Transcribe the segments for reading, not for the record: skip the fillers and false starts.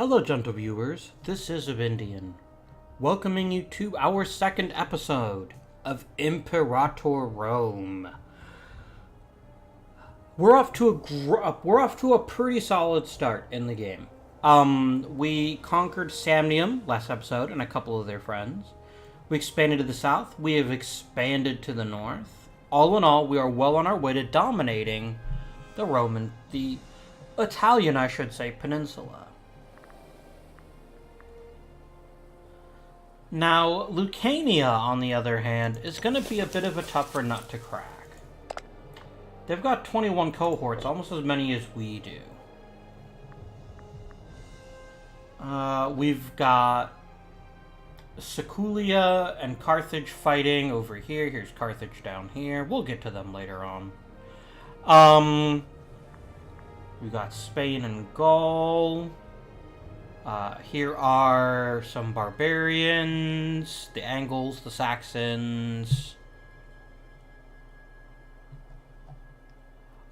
Hello, gentle viewers. This is Avindian, welcoming you to our second episode of Imperator Rome. We're off to a pretty solid start in the game. We conquered Samnium last episode and a couple of their friends. We expanded to the south. We have expanded to the north. All in all, we are well on our way to dominating the Italian, I should say, peninsula. Now, Lucania, on the other hand, is going to be a bit of a tougher nut to crack. They've got 21 cohorts, almost as many as we do. We've got Siculia and Carthage fighting over here. Here's Carthage down here. We'll get to them later on. We've got Spain and Gaul. Here are some barbarians, the Angles, the Saxons.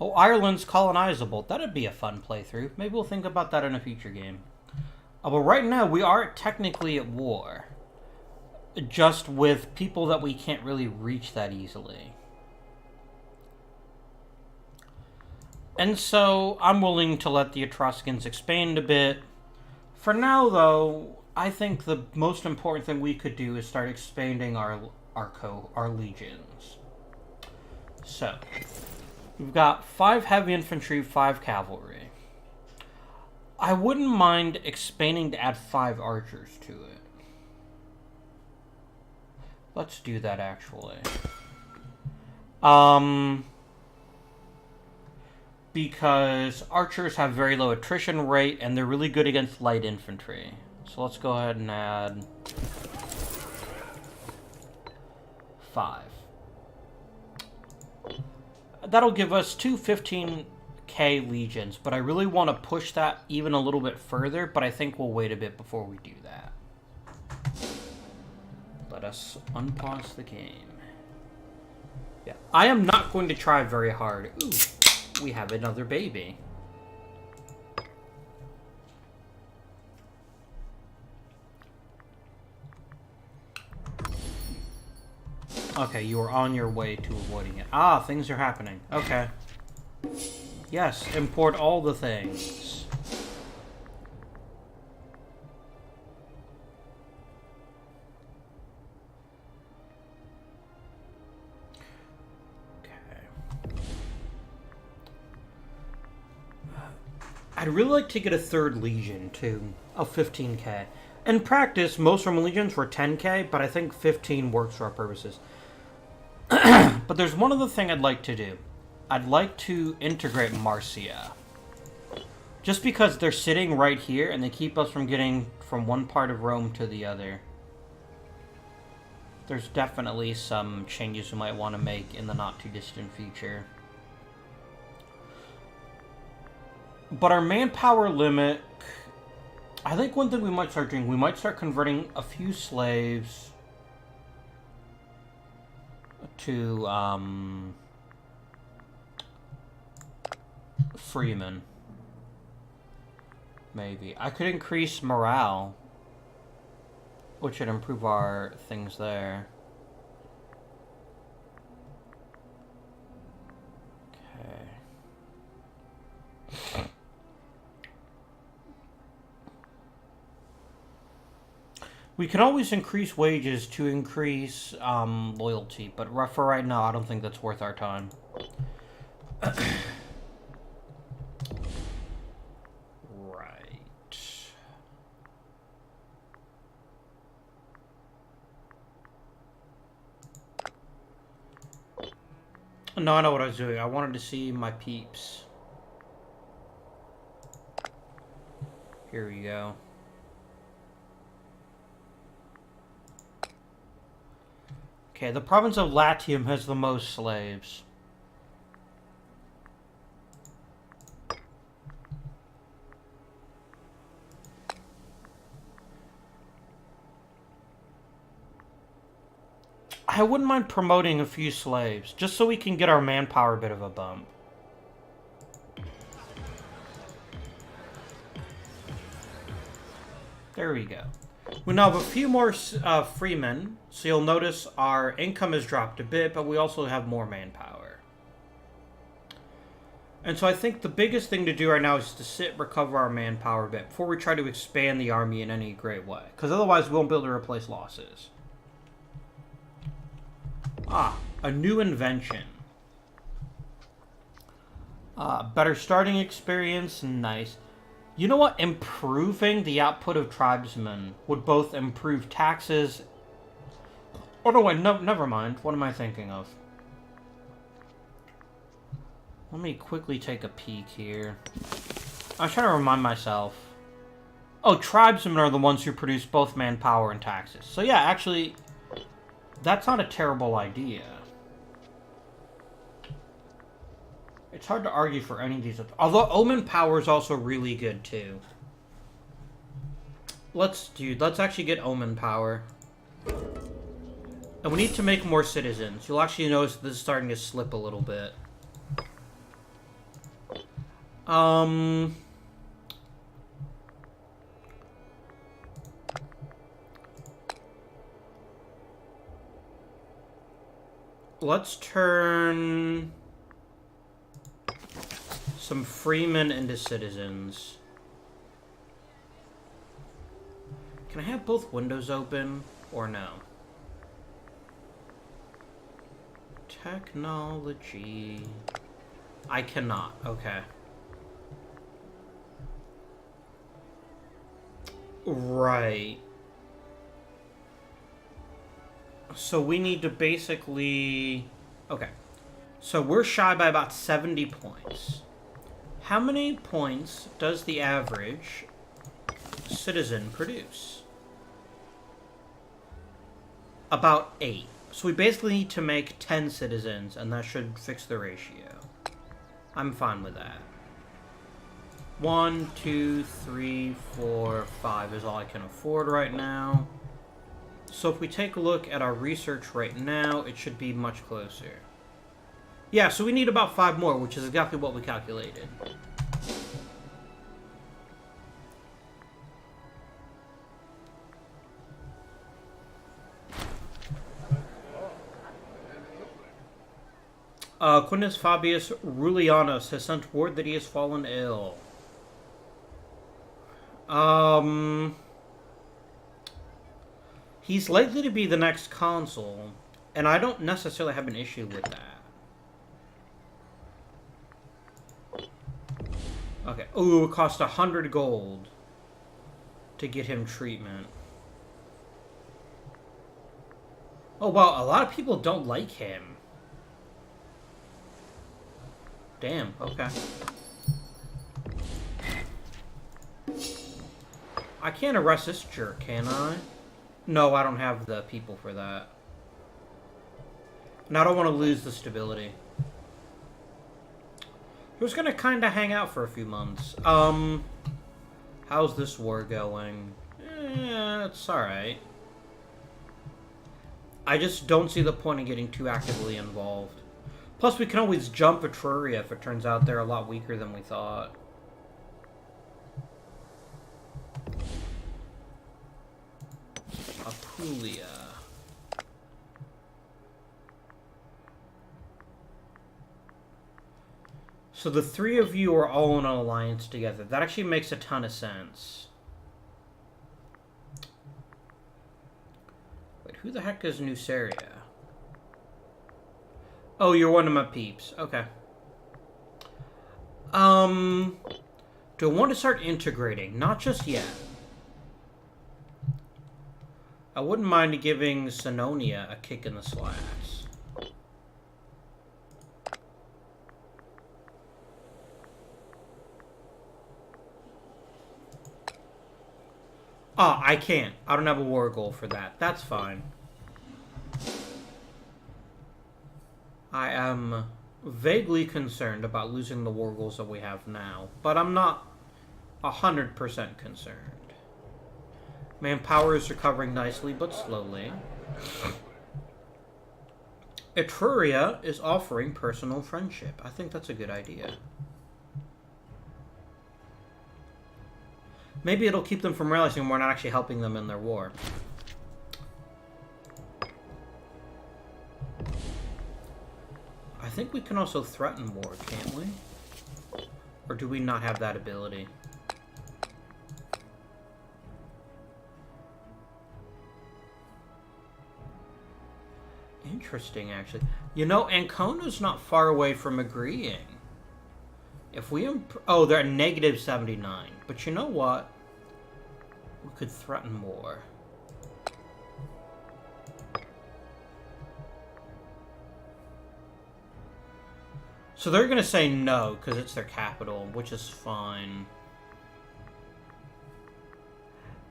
Oh, Ireland's colonizable. That'd be a fun playthrough. Maybe we'll think about that in a future game. But right now, we are technically at war. Just with people that we can't really reach that easily. And so, I'm willing to let the Etruscans expand a bit. For now, though, I think the most important thing we could do is start expanding our legions. So, we've got 5 heavy infantry, 5 cavalry. I wouldn't mind expanding to add 5 archers to it. Let's do that, actually. Because archers have very low attrition rate, and they're really good against light infantry. So let's go ahead and add 5. That'll give us 2 15k legions, but I really want to push that even a little bit further, but I think we'll wait a bit before we do that. Let us unpause the game. Yeah, I am not going to try very hard. Ooh. We have another baby. Okay, you are on your way to avoiding it. Ah, things are happening. Okay. Yes, import all the things. I'd really like to get a 3rd legion, too, of 15k. In practice, most Roman legions were 10k, but I think 15 works for our purposes. But there's one other thing I'd like to do. I'd like to integrate Marcia. Just because they're sitting right here, and they keep us from getting from one part of Rome to the other. There's definitely some changes we might want to make in the not-too-distant future. But our manpower limit, I think one thing we might start doing, we might start converting a few slaves to freemen. Maybe. I could increase morale, which would improve our things there. Okay. We can always increase wages to increase loyalty, but for right now, I don't think that's worth our time. Right. No, I know what I was doing. I wanted to see my peeps. Here we go. Okay, the province of Latium has the most slaves. I wouldn't mind promoting a few slaves, just so we can get our manpower a bit of a bump. There we go. We now have a few more freemen, so you'll notice our income has dropped a bit, but we also have more manpower. And so I think the biggest thing to do right now is to sit, recover our manpower a bit before we try to expand the army in any great way. Because otherwise we won't be able to replace losses. Ah, a new invention. Better starting experience, nice. You know what? Improving the output of tribesmen would both improve taxes... Oh, no, wait, no, never mind. What am I thinking of? Let me quickly take a peek here. I was trying to remind myself. Oh, tribesmen are the ones who produce both manpower and taxes. So yeah, actually, that's not a terrible idea. It's hard to argue for any of these. Although Omen Power is also really good too. Let's actually get Omen Power. And we need to make more citizens. You'll actually notice this is starting to slip a little bit. Let's turn some freemen into citizens. Can I have both windows open or no? Technology. I cannot. Okay. Right. So we need to basically... Okay. So we're shy by about 70 points. How many points does the average citizen produce? About 8. So we basically need to make 10 citizens, and that should fix the ratio. I'm fine with that. 1, 2, 3, 4, 5 is all I can afford right now. So if we take a look at our research right now, it should be much closer. Yeah, so we need about 5 more, which is exactly what we calculated. Quintus Fabius Rulianus has sent word that he has fallen ill. He's likely to be the next consul, and I don't necessarily have an issue with that. Okay. Ooh, it cost 100 gold to get him treatment. Oh, wow, a lot of people don't like him. Damn, okay. I can't arrest this jerk, can I? No, I don't have the people for that. And I don't want to lose the stability. Who's gonna kinda hang out for a few months? How's this war going? It's alright. I just don't see the point in getting too actively involved. Plus, we can always jump Etruria if it turns out they're a lot weaker than we thought. Apulia. So the 3 of you are all in an alliance together. That actually makes a ton of sense. Wait, who the heck is Nuceria? Oh, you're one of my peeps. Okay. Do I want to start integrating? Not just yet. I wouldn't mind giving Senonia a kick in the slats. Ah, I can't. I don't have a war goal for that. That's fine. I am vaguely concerned about losing the war goals that we have now, but I'm not 100% concerned. Manpower is recovering nicely, but slowly. Etruria is offering personal friendship. I think that's a good idea. Maybe it'll keep them from realizing we're not actually helping them in their war. I think we can also threaten war, can't we? Or do we not have that ability? Interesting, actually. You know, Ancona's not far away from agreeing. If we... oh, they're at negative 79. But you know what? We could threaten more. So they're going to say no, because it's their capital, which is fine.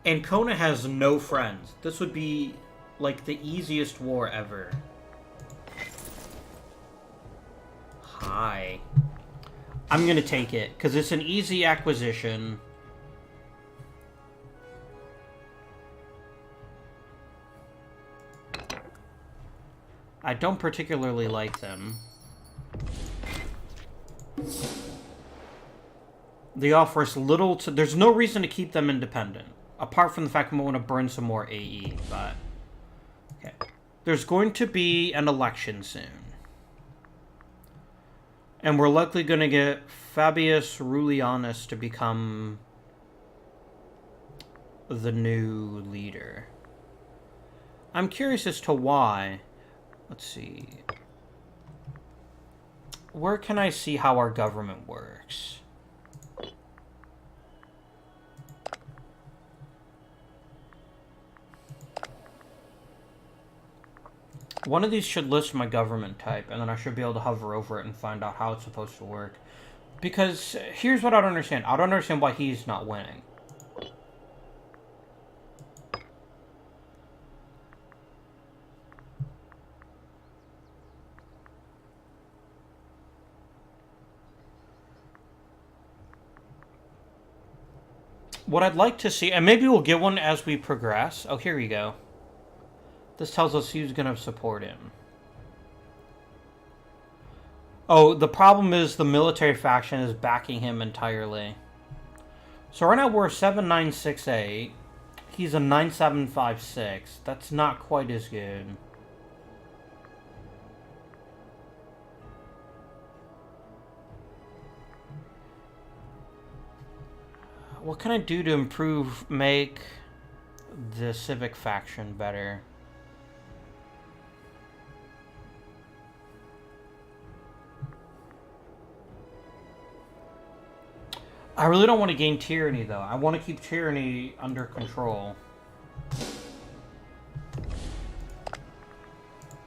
Ancona has no friends. This would be, like, the easiest war ever. Hi. I'm going to take it, because it's an easy acquisition. I don't particularly like them. They offer us little to... there's no reason to keep them independent. Apart from the fact we want to burn some more AE, but... okay. There's going to be an election soon. And we're likely going to get Fabius Rulianus to become the new leader. I'm curious as to why. Let's see. Where can I see how our government works? One of these should list my government type, and then I should be able to hover over it and find out how it's supposed to work. Because here's what I don't understand. I don't understand why he's not winning. What I'd like to see, and maybe we'll get one as we progress. Oh, here you go. This tells us who's going to support him. Oh, the problem is the military faction is backing him entirely. So right now we're 7968. He's a 9756. That's not quite as good. What can I do to make the civic faction better? I really don't want to gain tyranny, though. I want to keep tyranny under control.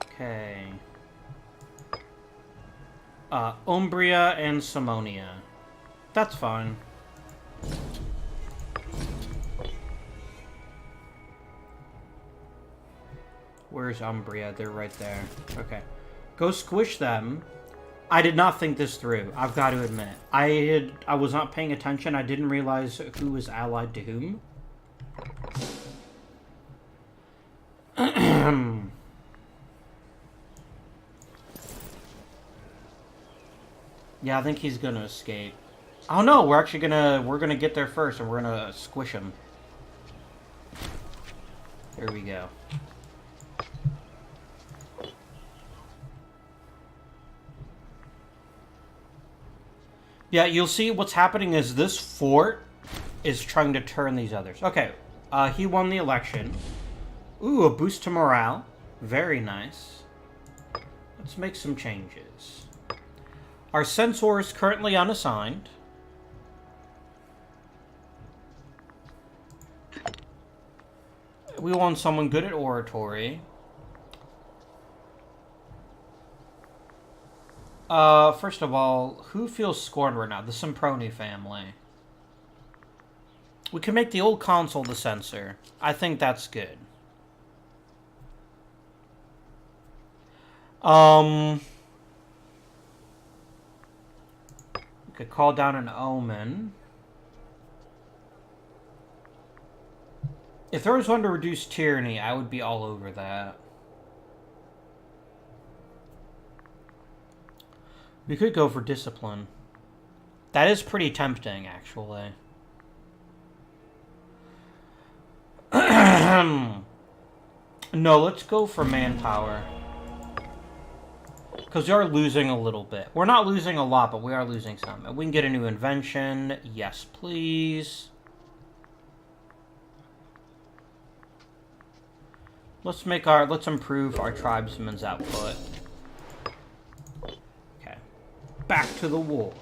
Okay. Umbria and Simonia. That's fine. Where's Umbria? They're right there. Okay. Go squish them. I did not think this through. I've got to admit. I was not paying attention. I didn't realize who was allied to whom. Yeah, I think he's gonna escape. Oh no, we're gonna get there first and we're gonna squish him. There we go. Yeah, you'll see what's happening is this fort is trying to turn these others. Okay, he won the election. Ooh, a boost to morale. Very nice. Let's make some changes. Our censor is currently unassigned. We want someone good at oratory. First of all, who feels scorned right now? The Semproni family. We can make the old consul the censor. I think that's good. We could call down an omen. If there was one to reduce tyranny, I would be all over that. We could go for discipline. That is pretty tempting, actually. No, let's go for manpower. Because we are losing a little bit. We're not losing a lot, but we are losing some. And we can get a new invention. Yes, please. Let's improve our tribesmen's output. Okay. Back to the war.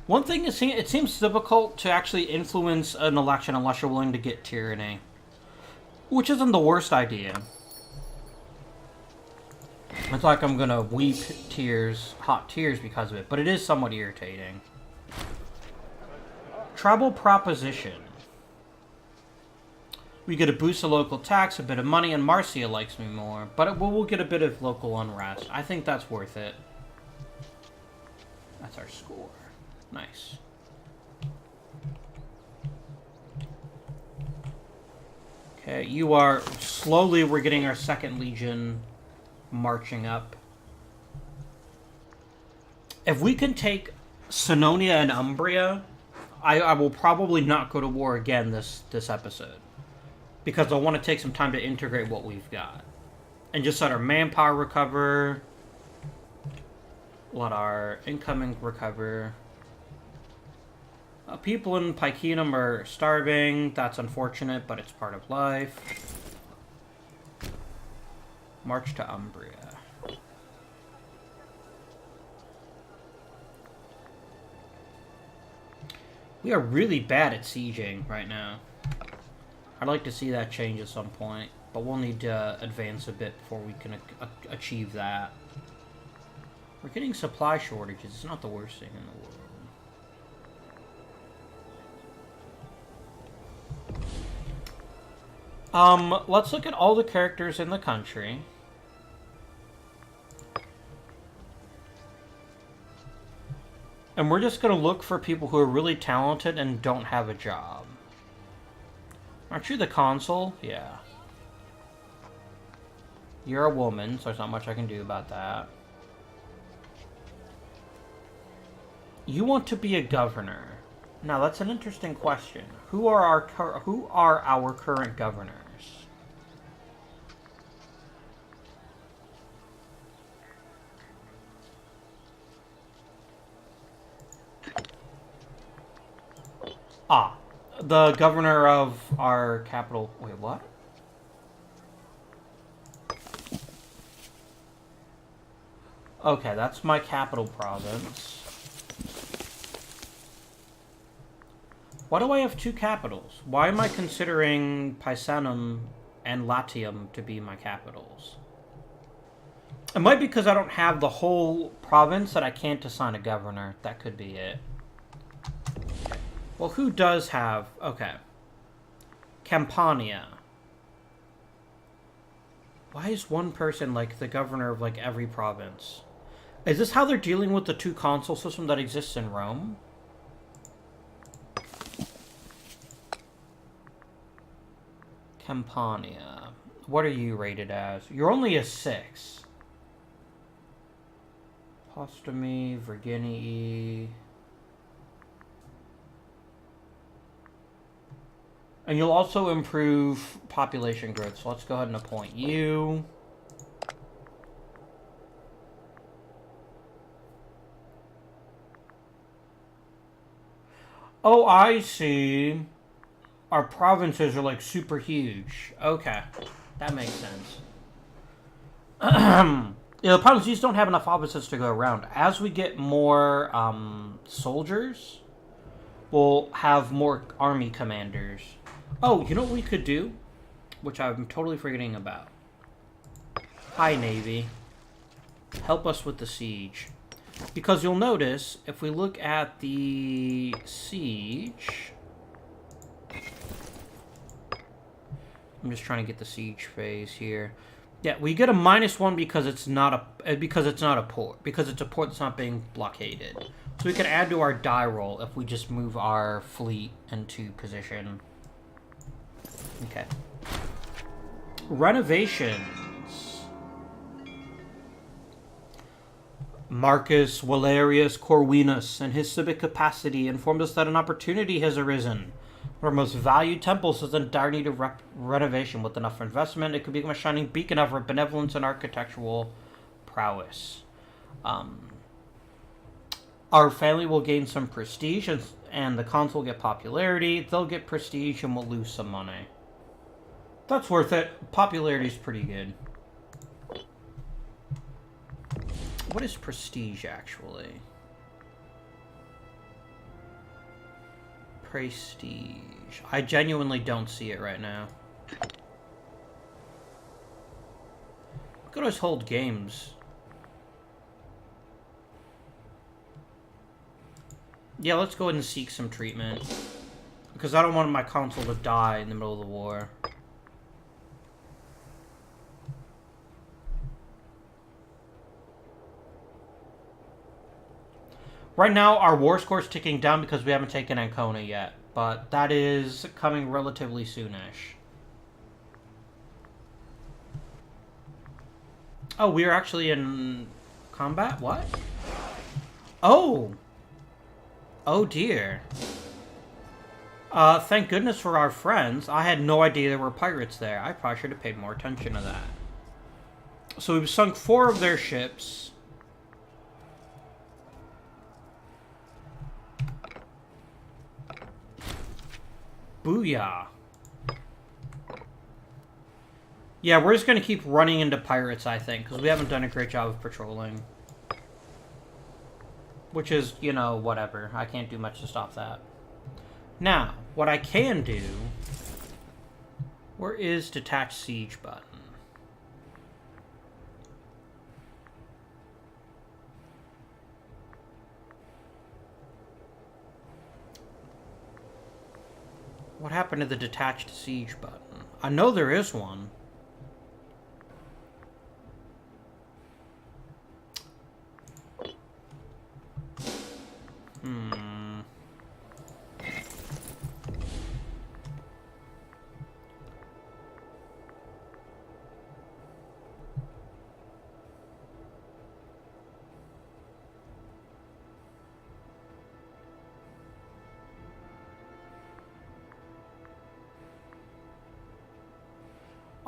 One thing is, it seems difficult to actually influence an election unless you're willing to get tyranny. Which isn't the worst idea. It's like I'm gonna weep hot tears because of it, but it is somewhat irritating. Tribal proposition. We get a boost of local tax, a bit of money, and Marcia likes me more. But we'll get a bit of local unrest. I think that's worth it. That's our score. Nice. Okay, we're getting our second legion marching up. If we can take Sinonia and Umbria, I will probably not go to war again this episode. Because I want to take some time to integrate what we've got. And just let our manpower recover. Let our incoming recover. People in Picenum are starving. That's unfortunate, but it's part of life. March to Umbria. We are really bad at sieging right now. I'd like to see that change at some point, but we'll need to advance a bit before we can achieve that. We're getting supply shortages. It's not the worst thing in the world. Let's look at all the characters in the country. And we're just going to look for people who are really talented and don't have a job. Aren't you the consul? Yeah. You're a woman, so there's not much I can do about that. You want to be a governor. Now, that's an interesting question. Who are our current governors? The governor of our capital... Wait, what? Okay, that's my capital province. Why do I have two capitals? Why am I considering Picenum and Latium to be my capitals? It might be because I don't have the whole province that I can't assign a governor. That could be it. Well, who does have... Okay. Campania. Why is one person, like, the governor of, like, every province? Is this how they're dealing with the two consul system that exists in Rome? Campania. What are you rated as? You're only a 6. Postumi, Virginii... And you'll also improve population growth. So let's go ahead and appoint you. Oh, I see. Our provinces are like super huge. Okay. That makes sense. Yeah, the problem is these don't have enough officers to go around. As we get more soldiers, we'll have more army commanders. Oh, you know what we could do? Which I'm totally forgetting about. Hi, Navy. Help us with the siege. Because you'll notice, if we look at the siege... I'm just trying to get the siege phase here. Yeah, we get a -1 because it's not a port. Because it's a port that's not being blockaded. So we could add to our die roll if we just move our fleet into position. Okay. Renovations. Marcus Valerius Corvinus, in his civic capacity, informed us that an opportunity has arisen. One of our most valued temples is in dire need of renovation. With enough investment, it could become a shining beacon of our benevolence and architectural prowess. Our family will gain some prestige, and the cons will get popularity. They'll get prestige, and we'll lose some money. That's worth it. Popularity's pretty good. What is prestige, actually? Prestige. I genuinely don't see it right now. We could always hold games. Yeah, let's go ahead and seek some treatment. Because I don't want my console to die in the middle of the war. Right now, our war score is ticking down because we haven't taken Ancona yet. But that is coming relatively soonish. Oh, we are actually in combat? What? Oh! Oh dear. Thank goodness for our friends. I had no idea there were pirates there. I probably should have paid more attention to that. So we've sunk 4 of their ships. Booyah. Yeah, we're just going to keep running into pirates, I think, because we haven't done a great job of patrolling. Which is, you know, whatever. I can't do much to stop that. Now, what I can do... Where is detach siege button? What happened to the detached siege button? I know there is one.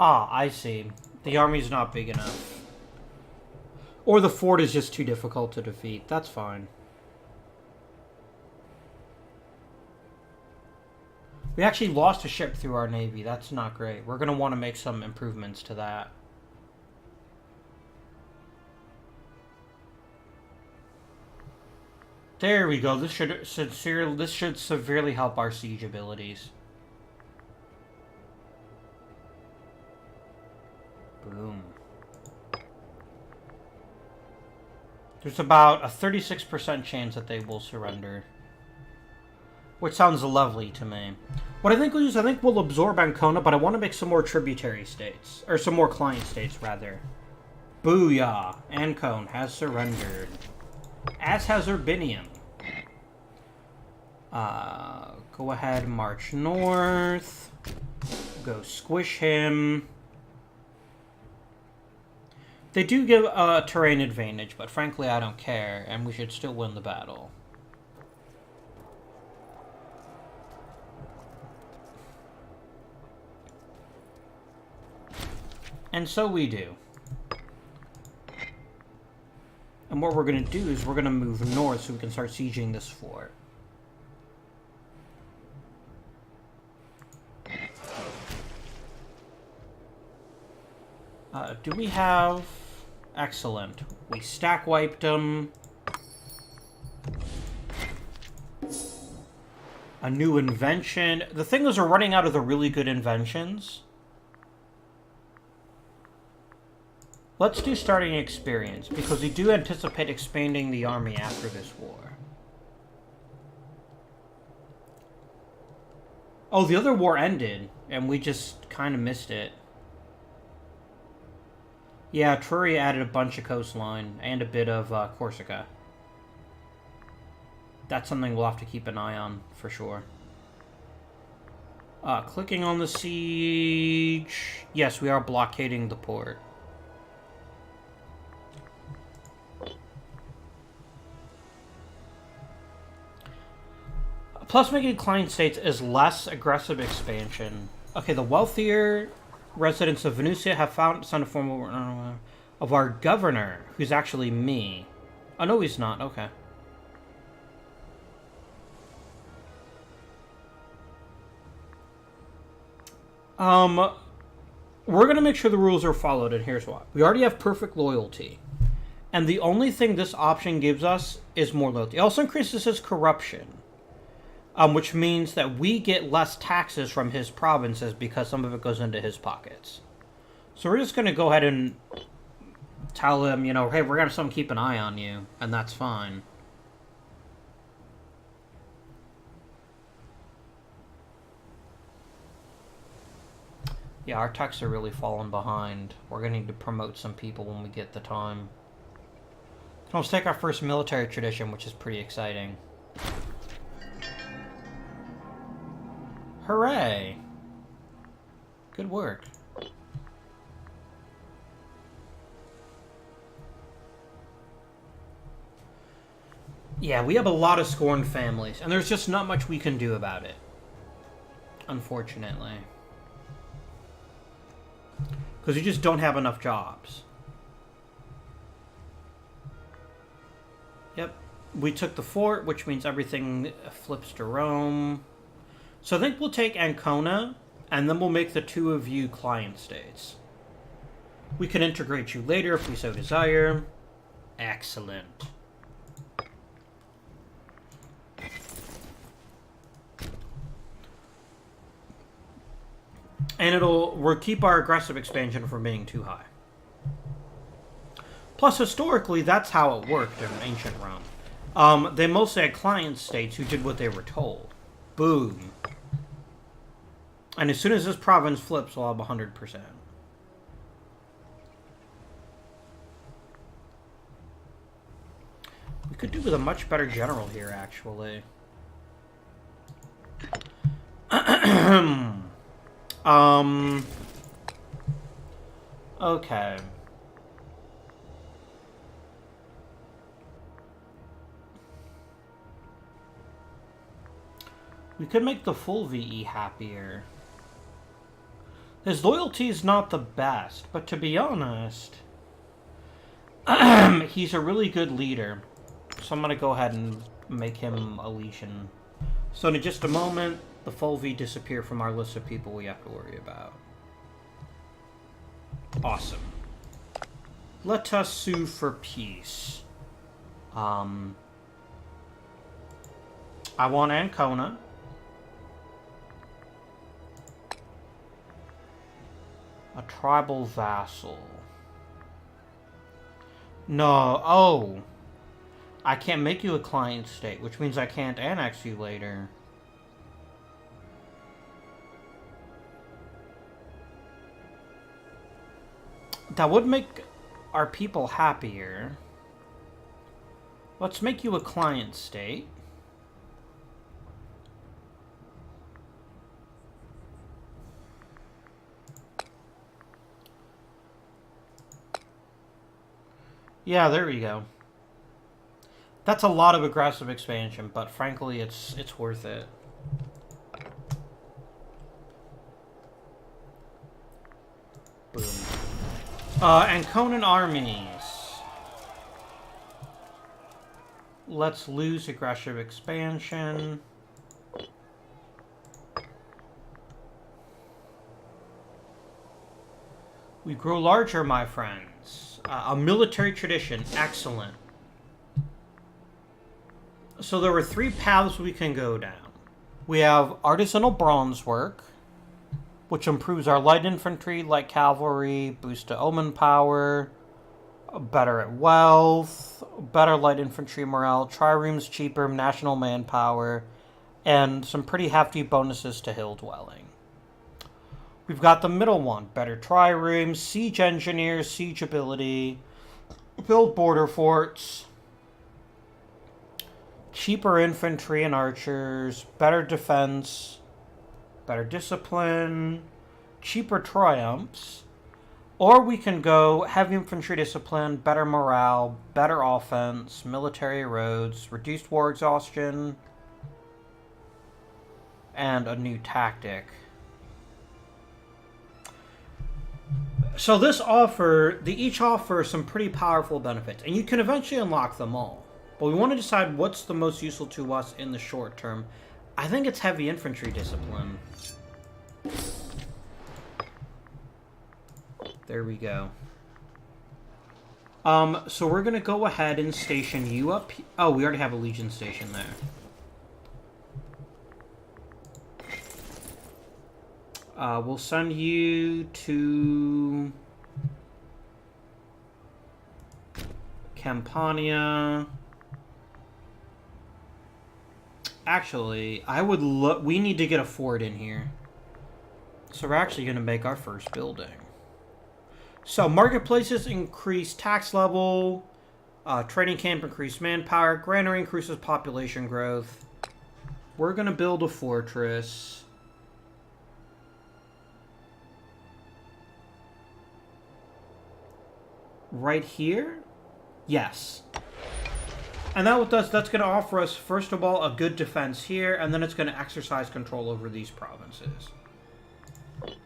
Ah, I see. The army's not big enough. Or the fort is just too difficult to defeat. That's fine. We actually lost a ship through our navy. That's not great. We're going to want to make some improvements to that. There we go. This should severely help our siege abilities. Boom. There's about a 36% chance that they will surrender. Which sounds lovely to me. What I think we'll use, I think we'll absorb Ancona, but I want to make some more tributary states. Or some more client states, rather. Booyah! Ancona has surrendered. As has Urbinium. Go ahead, march north. Go squish him. They do give a terrain advantage, but frankly I don't care, and we should still win the battle. And so we do. And what we're going to do is we're going to move north so we can start sieging this fort. Do we have... Excellent. We stack wiped them. A new invention. The thing is, we're running out of the really good inventions. Let's do starting experience, because we do anticipate expanding the army after this war. Oh, the other war ended, and we just kind of missed it. Yeah, Truri added a bunch of coastline, and a bit of Corsica. That's something we'll have to keep an eye on, for sure. Clicking on the siege... Yes, we are blockading the port. Plus making client states is less aggressive expansion. Okay, the wealthier residents of Venusia have found some form of our governor, who's actually me. Oh, no, he's not. Okay. We're going to make sure the rules are followed, and here's why. We already have perfect loyalty. And the only thing this option gives us is more loyalty. It also increases his corruption. Which means that we get less taxes from his provinces because some of it goes into his pockets. So we're just going to go ahead and tell him, you know, hey, we're going to keep an eye on you, and that's fine. Yeah, our techs are really falling behind. We're going to need to promote some people when we get the time. Let's take our first military tradition, which is pretty exciting. Hooray! Good work. Yeah, we have a lot of scorned families, and there's just not much we can do about it. Unfortunately. Because we just don't have enough jobs. Yep. We took the fort, which means everything flips to Rome. So I think we'll take Ancona, and then we'll make the two of you client states. We can integrate you later if we so desire. Excellent. And we'll keep our aggressive expansion from being too high. Plus, historically, that's how it worked in ancient Rome. They mostly had client states who did what they were told. Boom. And as soon as this province flips, we'll have 100%. We could do with a much better general here, actually. Okay. We could make the full VE happier. His loyalty is not the best, but to be honest, he's a really good leader. So I'm going to go ahead and make him Elysian. So in just a moment, the full V disappear from our list of people we have to worry about. Awesome. Let us sue for peace. I want Ancona. A tribal vassal. No. Oh. I can't make you a client state, which means I can't annex you later. That would make our people happier. Let's make you a client state. Yeah, there we go. That's a lot of aggressive expansion, but frankly, it's worth it. Boom. Anconan armies. Let's lose aggressive expansion. We grow larger, my friends. A military tradition. Excellent. So there were 3 paths we can go down. We have artisanal bronze work, which improves our light infantry, light cavalry, boost to omen power, better at wealth, better light infantry morale, triremes cheaper, national manpower, and some pretty hefty bonuses to hill dwelling. We've got the middle one, better triremes, siege engineers, siege ability, build border forts, cheaper infantry and archers, better defense, better discipline, cheaper triumphs, or we can go heavy infantry discipline, better morale, better offense, military roads, reduced war exhaustion, and a new tactic. So they each offer some pretty powerful benefits, and you can eventually unlock them all. But we want to decide what's the most useful to us in the short term. I think it's heavy infantry discipline. There we go. So we're gonna go ahead and station you up. Oh, we already have a Legion station there. We'll send you to Campania. Actually, we need to get a fort in here. So we're actually going to make our first building. So marketplaces increase tax level. Training camp increase manpower. Granary increases population growth. We're going to build a fortress. Right here? Yes. And that's going to offer us, first of all, a good defense here, and then it's going to exercise control over these provinces.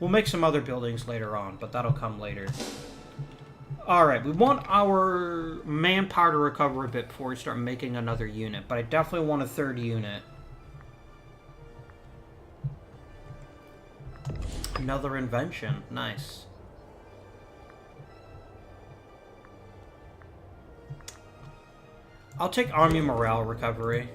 We'll make some other buildings later on, but that'll come later. Alright, we want our manpower to recover a bit before we start making another unit, but I definitely want a third unit. Another invention. Nice. I'll take army morale recovery.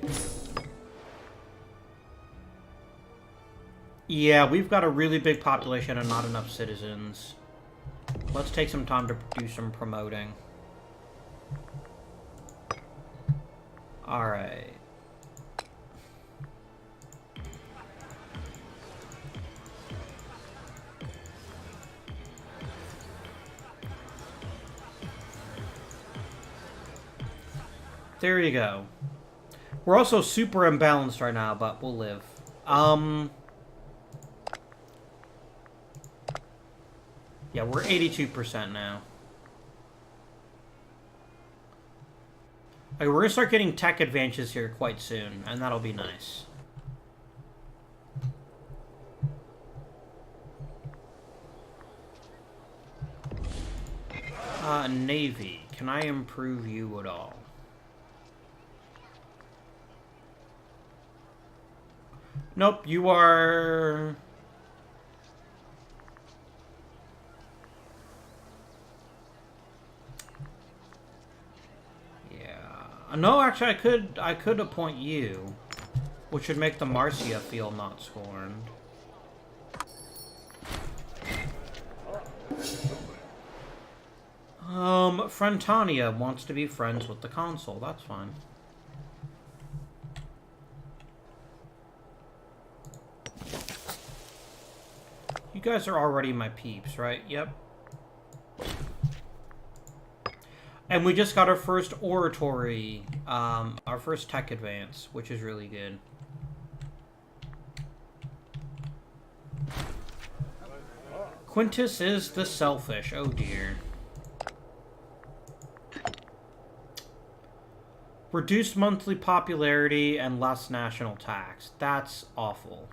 Yeah, we've got a really big population and not enough citizens. Let's take some time to do some promoting. Alright. There you go. We're also super imbalanced right now, but we'll live. Yeah, we're 82% now. Like, we're gonna start getting tech advances here quite soon, and that'll be nice. Navy. Can I improve you at all? Nope, you are... Yeah. No, actually, I could appoint you, which would make the Marcia feel not scorned. Frentania wants to be friends with the consul. That's fine. You guys are already my peeps, right? Yep. And we just got our first oratory, our first tech advance, which is really good. Quintus is the selfish. Oh dear. Reduced monthly popularity and less national tax. That's awful.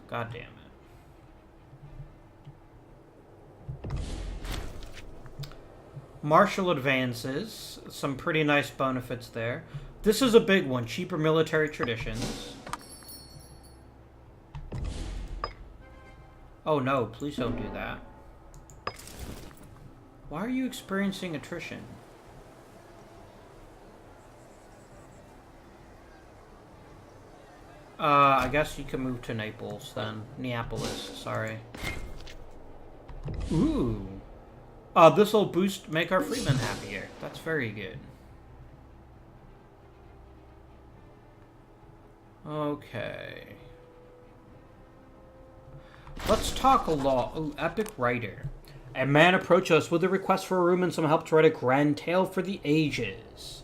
God damn it. Martial advances. Some pretty nice benefits there. This is a big one. Cheaper military traditions. Oh no, please don't do that. Why are you experiencing attrition? I guess you can move to Naples then. Neapolis, sorry. Ooh. This'll make our freemen happier. That's very good. Okay. Let's talk law. Ooh, epic writer. A man approached us with a request for a room and some help to write a grand tale for the ages.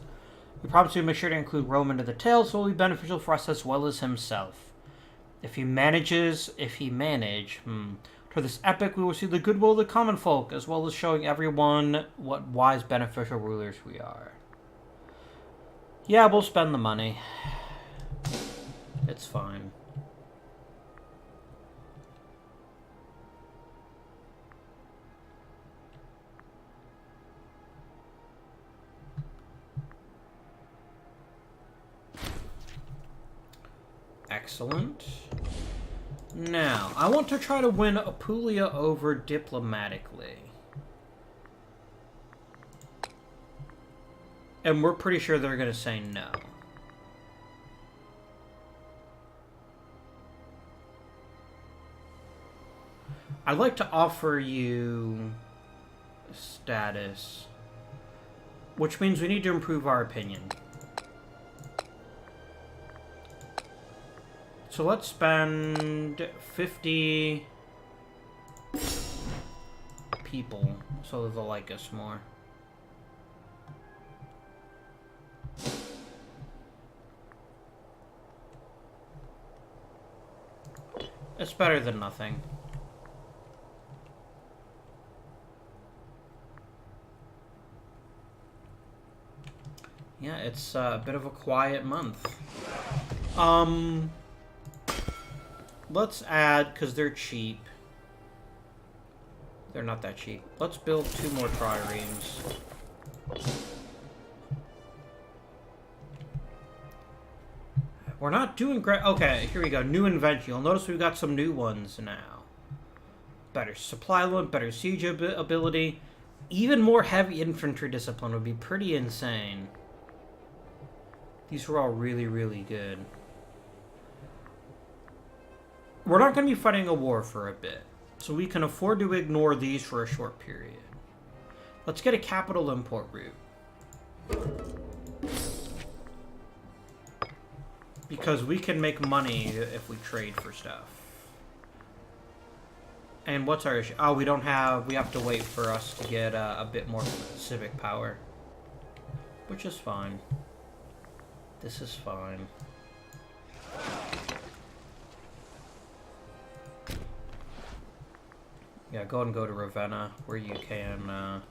We promise to make sure to include Rome into the tale, so it will be beneficial for us as well as himself. If he manage, For this epic, we will see the goodwill of the common folk, as well as showing everyone what wise, beneficial rulers we are. Yeah, we'll spend the money. It's fine. Excellent. Now, I want to try to win Apulia over diplomatically. And we're pretty sure they're going to say no. I'd like to offer you status, which means we need to improve our opinion. So let's spend 50 people so that they'll like us more. It's better than nothing. Yeah, it's a bit of a quiet month. Let's add, because they're cheap. They're not that cheap. Let's build 2 more triremes. We're not doing great. Okay, here we go. New invention. You'll notice we've got some new ones now. Better supply limit, better siege ability. Even more heavy infantry discipline would be pretty insane. These were all really, really good. We're not going to be fighting a war for a bit, so we can afford to ignore these for a short period. Let's get a capital import route. Because we can make money if we trade for stuff. And what's our issue? Oh, we don't have... We have to wait for us to get a bit more civic power. Which is fine. This is fine. Yeah, go and go to Ravenna, where you can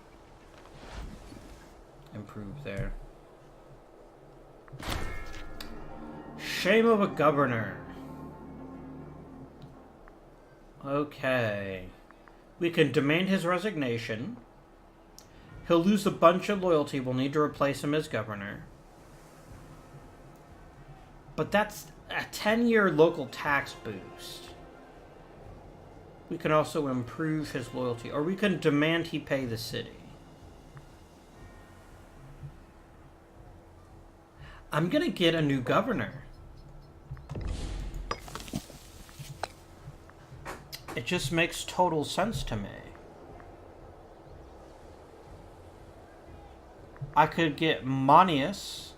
improve there. Shame of a governor. Okay. We can demand his resignation. He'll lose a bunch of loyalty. We'll need to replace him as governor. But that's a 10-year local tax boost. We can also improve his loyalty. Or we can demand he pay the city. I'm gonna get a new governor. It just makes total sense to me. I could get Manius.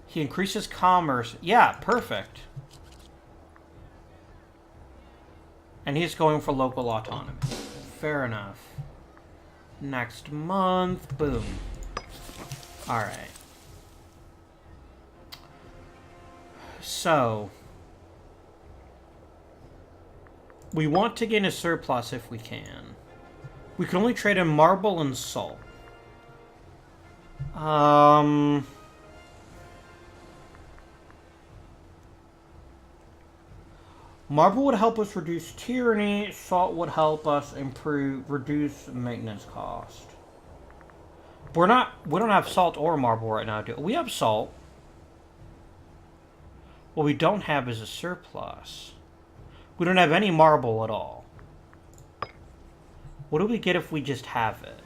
He increases commerce. Yeah, perfect. And he's going for local autonomy. Fair enough. Next month. Boom. Alright. So... we want to gain a surplus if we can. We can only trade in marble and salt. Marble would help us reduce tyranny. Salt would help us reduce maintenance cost. We don't have salt or marble right now, do we? We have salt. What we don't have is a surplus. We don't have any marble at all. What do we get if we just have it?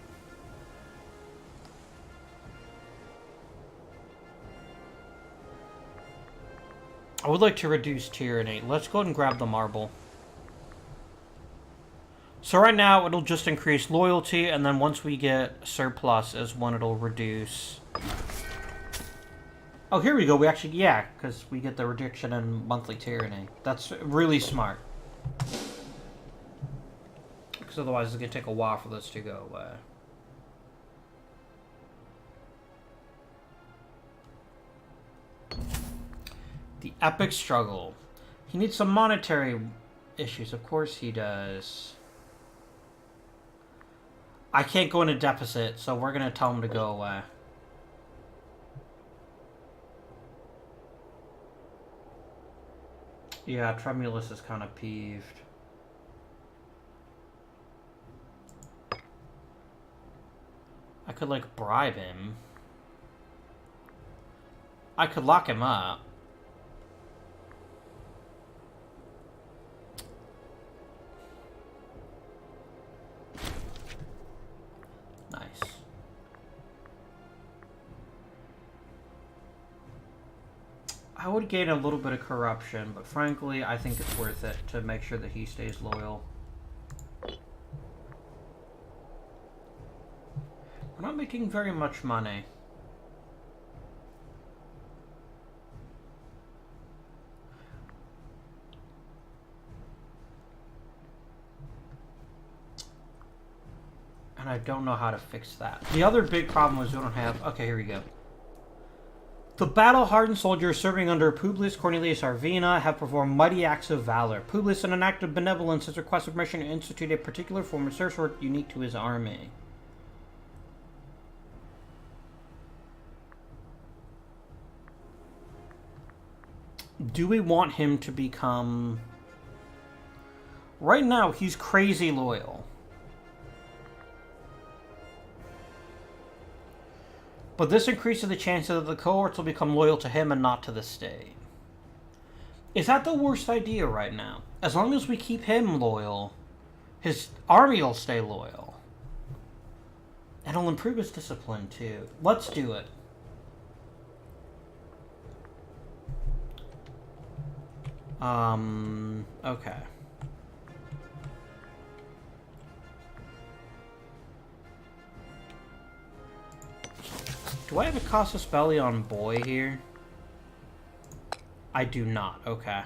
I would like to reduce tyranny. Let's go ahead and grab the marble. So right now, it'll just increase loyalty, and then once we get surplus is when it'll reduce... Oh, here we go. We actually... yeah, because we get the reduction in monthly tyranny. That's really smart. Because otherwise it's going to take a while for this to go away. The epic struggle. He needs some monetary issues. Of course he does. I can't go into deficit, so we're gonna tell him to go away. Yeah, Tremulous is kind of peeved. I could, like, bribe him. I could lock him up. Nice. I would gain a little bit of corruption, but frankly, I think it's worth it to make sure that he stays loyal. We're not making very much money. And I don't know how to fix that. The other big problem is we don't have... Okay, here we go. The battle-hardened soldiers serving under Publius Cornelius Arvina have performed mighty acts of valor. Publius, in an act of benevolence, has requested permission to institute a particular form of service work unique to his army. Do we want him to become... Right now, he's crazy loyal. But this increases the chances that the cohorts will become loyal to him and not to the state. Is that the worst idea right now? As long as we keep him loyal, his army will stay loyal. And it'll improve his discipline, too. Let's do it. Okay. Do I have a Casus Belli on boy here? I do not. Okay.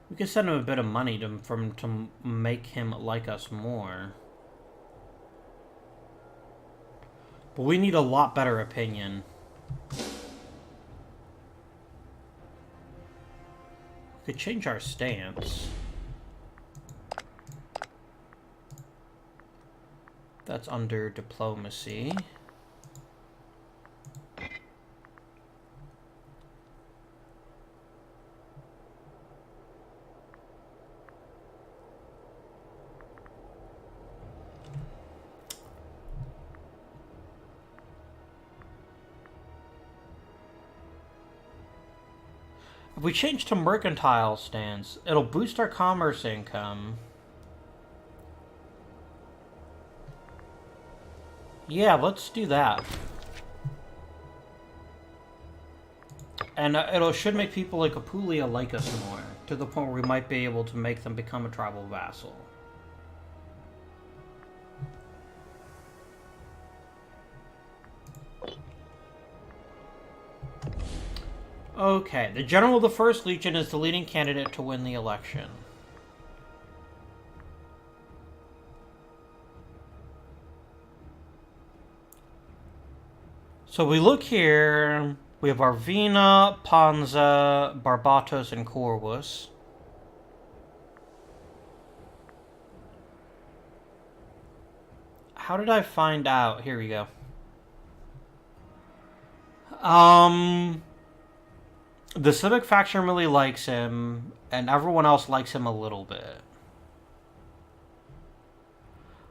We could send him a bit of money to make him like us more. But we need a lot better opinion. We could change our stance. That's under diplomacy. If we change to mercantile stance, it'll boost our commerce income. Yeah, let's do that. And it should make people like Apulia like us more, to the point where we might be able to make them become a tribal vassal. Okay, the General of the First Legion is the leading candidate to win the election. So we look here, we have Arvina, Panza, Barbatos, and Corvus. How did I find out? Here we go. The Civic faction really likes him, and everyone else likes him a little bit.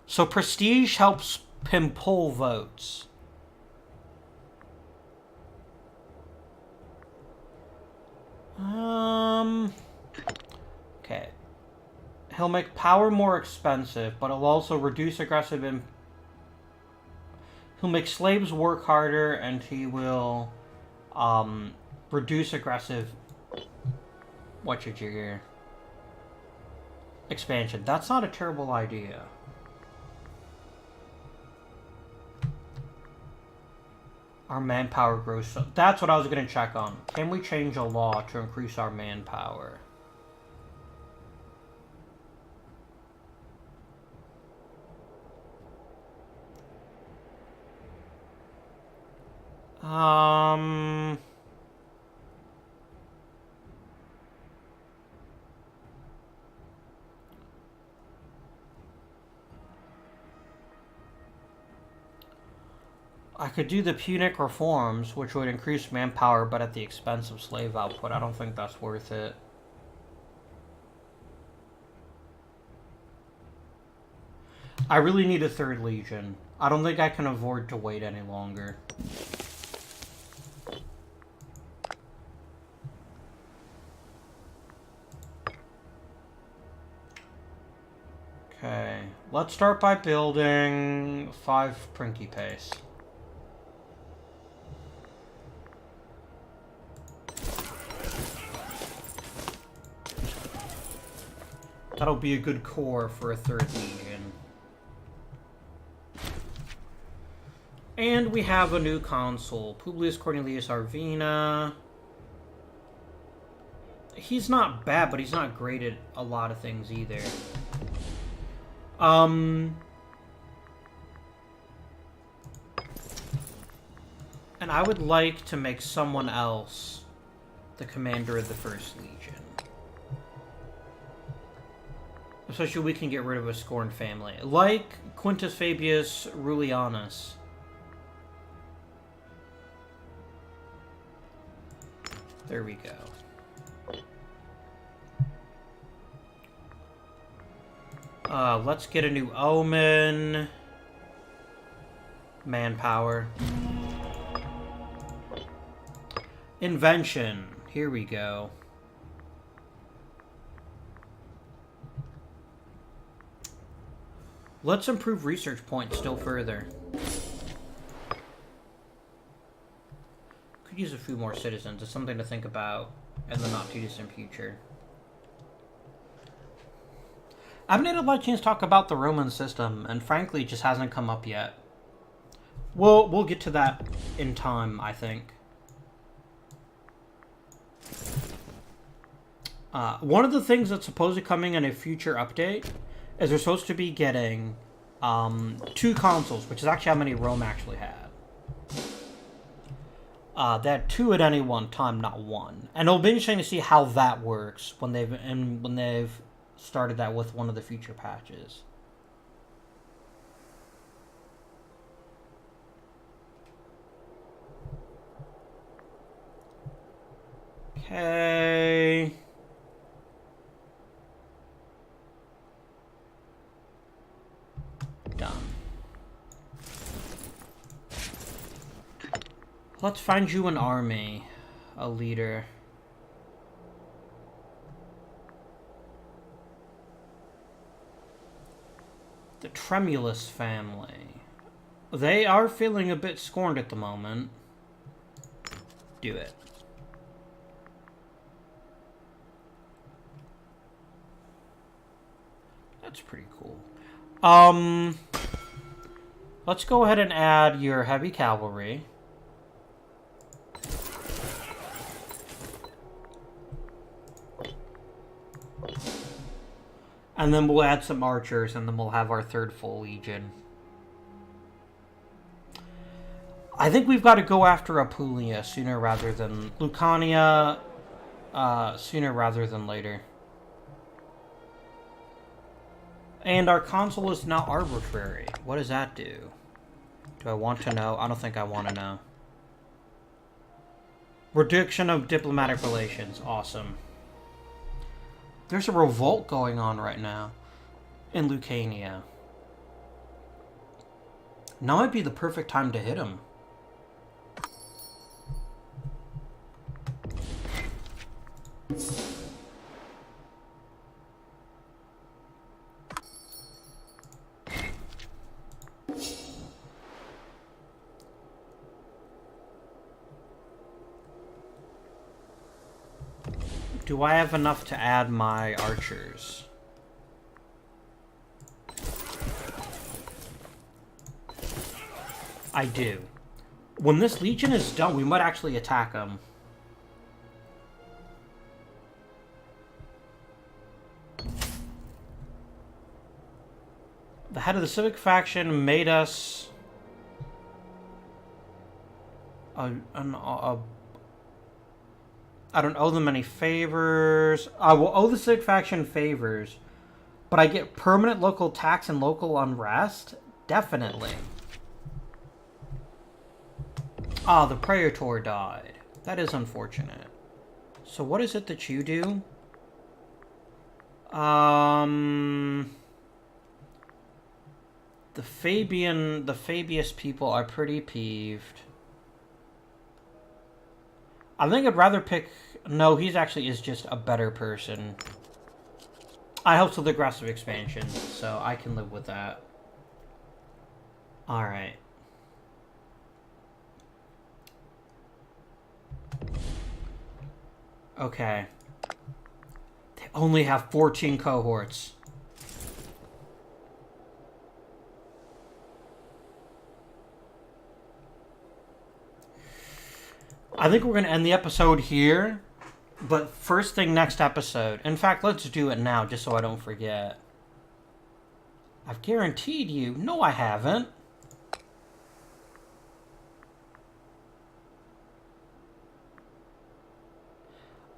So prestige helps him pull votes. Okay. He'll make power more expensive, but it'll also reduce aggressive he'll make slaves work harder, and he will, reduce aggressive... whatchamajigger expansion. That's not a terrible idea. Our manpower grows. So that's what I was going to check on. Can we change a law to increase our manpower? Um... I could do the Punic reforms, which would increase manpower, but at the expense of slave output. I don't think that's worth it. I really need a third legion. I don't think I can afford to wait any longer. Okay, let's start by building 5 Principes. That'll be a good core for a third legion. And we have a new consul, Publius Cornelius Arvina. He's not bad, but he's not great at a lot of things either. And I would like to make someone else the commander of the First Legion. Especially we can get rid of a scorned family. Like Quintus Fabius Rullianus. There we go. Let's get a new omen. Manpower. Invention. Here we go. Let's improve research points still further. Could use a few more citizens. It's something to think about in the not too distant future. I haven't had a lot of chance to talk about the Roman system, and frankly, it just hasn't come up yet. We'll get to that in time, I think. One of the things that's supposed to be coming in a future update is we're supposed to be getting 2 consuls, which is actually how many Rome actually had. They had 2 at any one time, not 1. And it'll be interesting to see how that works when they've started that with one of the future patches. Okay. Done. Let's find you an army, a leader. The Tremulous family. They are feeling a bit scorned at the moment. Do it. That's pretty cool. Let's go ahead and add your heavy cavalry. And then we'll add some archers, and then we'll have our 3rd full legion. I think we've got to go after Apulia sooner rather than Lucania, sooner rather than later. And our consul is now arbitrary. What does that do? Do I want to know? I don't think I want to know. Reduction of diplomatic relations. Awesome. There's a revolt going on right now in Lucania. Now might be the perfect time to hit him. Do I have enough to add my archers? I do. When this legion is done, we might actually attack them. The head of the civic faction made us I don't owe them any favors. I will owe the Sig faction favors, but I get permanent local tax and local unrest? Definitely. Ah, the Praetor died. That is unfortunate. So what is it that you do? The Fabius people are pretty peeved. I think I'd rather pick... No, he's actually is just a better person. I help with aggressive expansion, so I can live with that. Alright. Okay. They only have 14 cohorts. I think we're going to end the episode here. But first thing next episode. In fact, let's do it now just so I don't forget. I've guaranteed you. No, I haven't.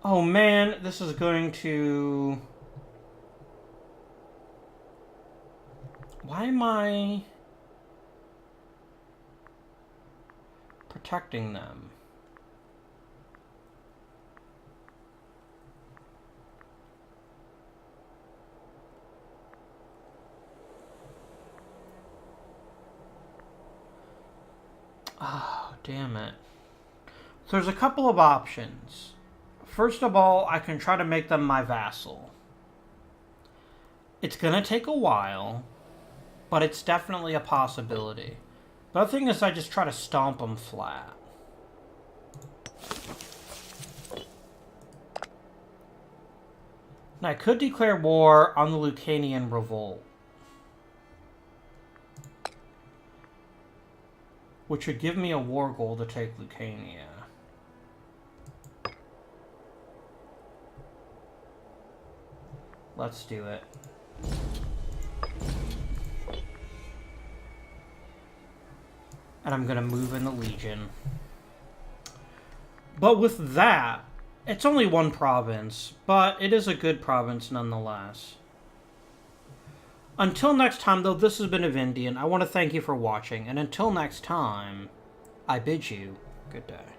Oh man, this is going to... Why am I protecting them? Oh, damn it. So there's a couple of options. First of all, I can try to make them my vassal. It's gonna take a while, but it's definitely a possibility. The other thing is I just try to stomp them flat. Now I could declare war on the Lucanian revolt, which would give me a war goal to take Lucania. Let's do it. And I'm gonna move in the Legion. But with that, it's only one province, but it is a good province nonetheless. Until next time, though, this has been Avindian. I want to thank you for watching, and until next time, I bid you good day.